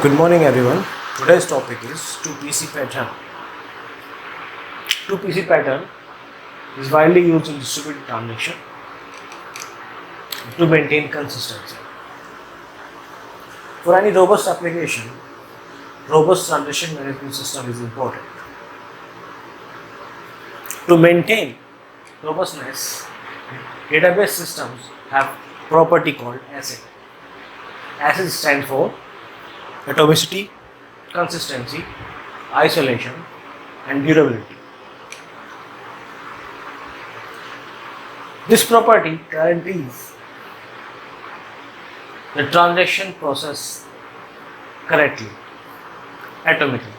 Good morning everyone. Today's topic is 2PC pattern. 2PC pattern is widely used in distributed transaction to maintain consistency. For any robust application, robust transaction management system is important. To maintain robustness, database systems have property called ACID. ACID stands for atomicity, consistency, isolation, and durability. This property guarantees the transaction process correctly, atomically.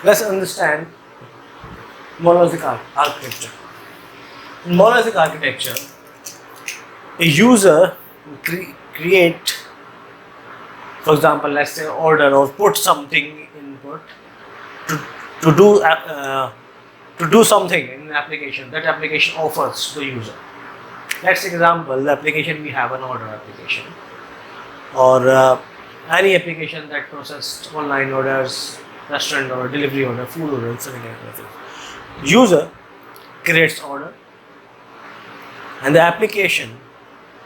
Let's understand monolithic architecture. In monolithic architecture, a user create, for example, let's say order or put something input to do something in an application that application offers to the user. Let's example the application we have an order application or any application that processes online orders, restaurant order, delivery order, food order, something like that. User creates order and the application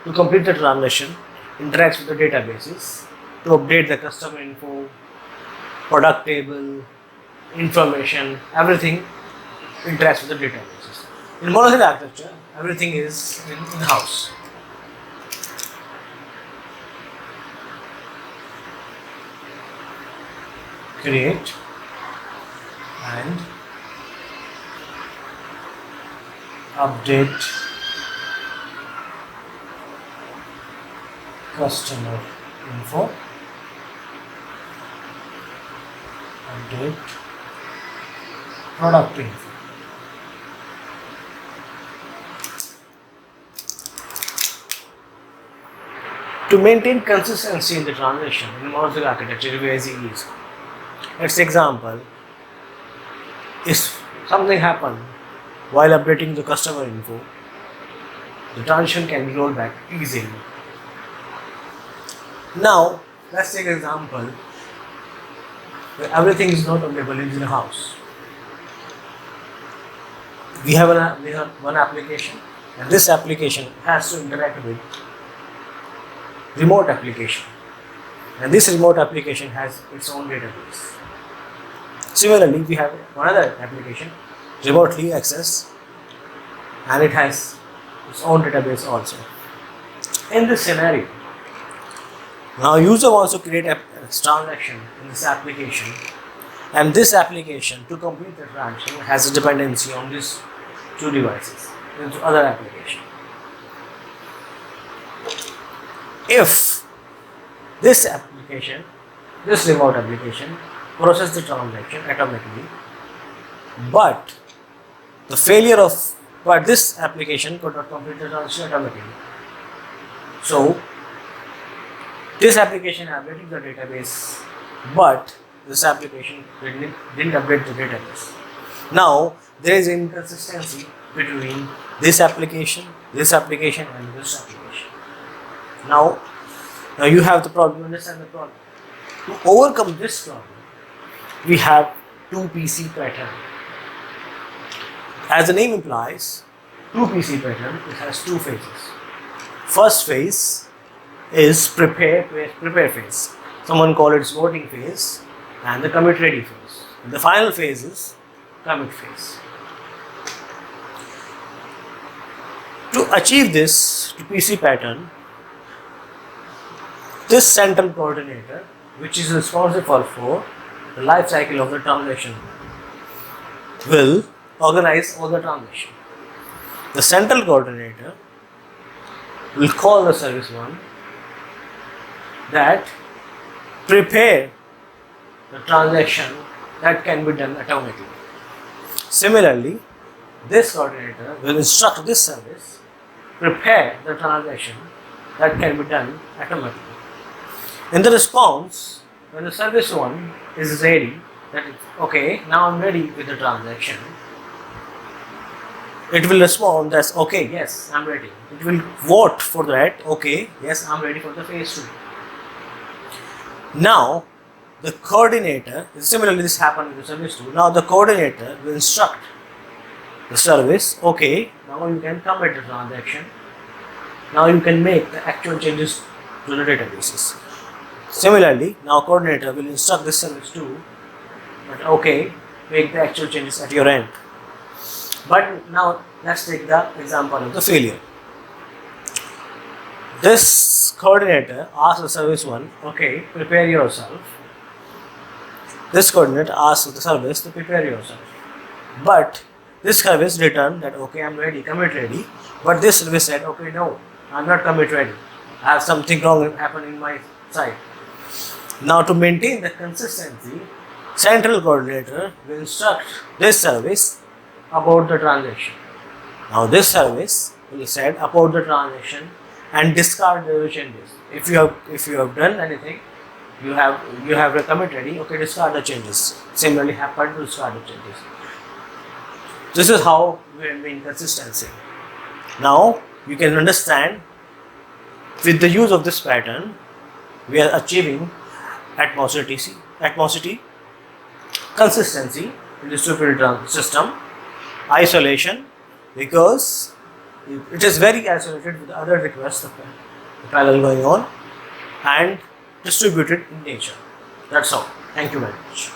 to complete the transaction interacts with the databases to update the customer info, product table, information, everything interacts with the databases. In monolithic architecture, everything is in-house. Create and update customer info, update product info. To maintain consistency in the transaction in monolithic architecture, very easy. Let's example, if something happened while updating the customer info, the transaction can be rolled back easily. Now, let's take an example where everything is not available in the house. We have one application, and this application has to interact with remote application, and this remote application has its own database. Similarly, we have another application remotely accessed, and it has its own database also. In this scenario, now user wants to create a transaction in this application, and this application to complete the transaction has a dependency on these two devices into other application. If this application, this remote application processes the transaction atomically, but this application could not complete the transaction atomically. So this application updated the database, but this application didn't update the database. Now there is inconsistency between this application, and this application. Now you have the problem, understand the problem. To overcome this problem, we have 2PC pattern. As the name implies, 2PC pattern, it has two phases. First phase is prepare phase. Someone call it voting phase and the commit ready phase. And the final phase is commit phase. To achieve this 2PC pattern, this central coordinator, which is responsible for the life cycle of the transaction, will organize all the transaction. The central coordinator will call the service one that prepare the transaction that can be done atomically. Similarly, this coordinator will instruct this service prepare the transaction that can be done atomically. In the response, when the service one is ready, that is okay, now I'm ready with the transaction, it will respond as okay, yes, I'm ready. It will vote for that, okay, yes, I'm ready for the phase 2. Now, the coordinator, similarly this happened with the service 2. Now the coordinator will instruct the service, okay, now you can commit the transaction. Now you can make the actual changes to the databases. Similarly, now coordinator will instruct this service too, but okay, make the actual changes at your end. But now let's take the example of the failure. This coordinator asks the service 1, okay, prepare yourself. This coordinator asks the service to prepare yourself. But this service returned that okay, I'm ready, commit ready. But this service said, okay, no, I'm not commit ready. I have something wrong happen in my side. Now to maintain the consistency, central coordinator will instruct this service about the transaction. Now this service will say about the transaction and discard the changes. If you have done anything, you have a commit ready, okay, discard the changes. Similarly happen to discard the changes. This is how we maintain consistency. Now you can understand with the use of this pattern we are achieving atmosity, consistency in distributed system, isolation because it is very isolated with other requests of parallel going on, and distributed in nature. That's all. Thank you very much.